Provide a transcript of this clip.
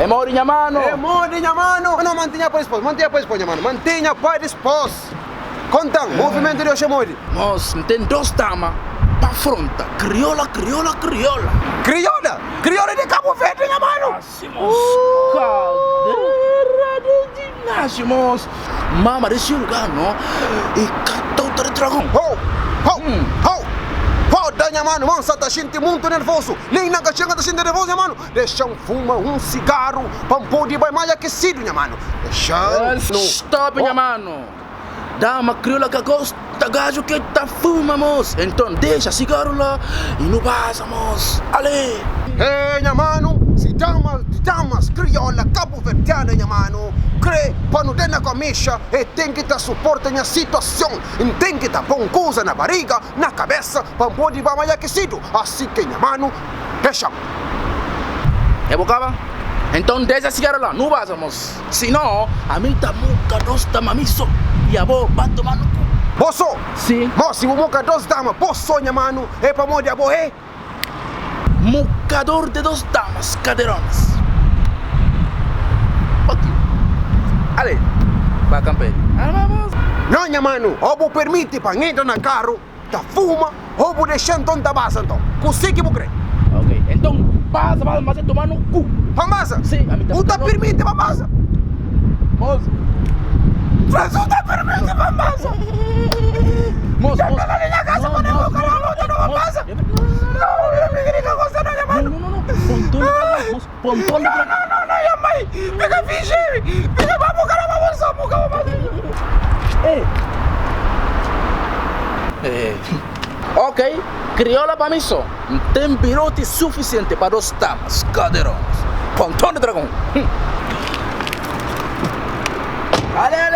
minha mano. Minha mano. Não, mantenha para esposo, minha mano. Mantenha para esposo. Conta, movimento de hoje, Mori. Mas tem duas damas para fronta. Crioula. Crioula de Cabo Verde, minha mano. Moço, cadeira de ginásio, moço. Mama desse lugar, não? E catota de dragão. Foda, minha mano, mano, tá sentindo muito nervoso. Nem na caixinha tá sentindo nervoso, minha mano. Deixa fumar cigarro para poder vai mais aquecido, minha mano. Stop, minha mano. Dama crioula que gosta, gajo que tá fuma, moço. Então deixa cigarro lá e não vaza, moço. Ale. Minha mano, se damas crioula cabo-verdiana, minha mano, crê para não ter na camisa e tem que suportar a minha situação. E tem que pôr coisa na barriga, na cabeça, para poder vai mais aquecido. Assim que, minha mano, deixa. É bocava? Então deixa cigarro lá, não vaza, moço. Senão, a mim tá muca dosta mamiço. E a boa vai tomar no cu. Posso? Sim. Moço, o muca dos damas, posso, minha mano, é para morrer a boa, é? Mucador de dos damas cadeironas. Ok. Ale, vai campeiro. Vamos. Não, minha mano, ou vou permitir para entrar no carro, tá fuma, ou vou deixar então da base, então. Consegui, vou crer. Ok, então passa, mas é tomar no cu. Famasa? Sim, a mim tá. Puta permite, famasa? Moço. Frazuta permite, famasa? Moço, já pela minha casa, mano, eu vou calar a luta, não, famasa? Não, eu me queria que você não, minha mano. Não. Pontão. Não, minha mãe. Pega fingir. Pega, vamos, cara, vamos, Ok, crioula para mim só. Tem virote suficiente para os damas cadeironas. Pontão de dragão. Ale.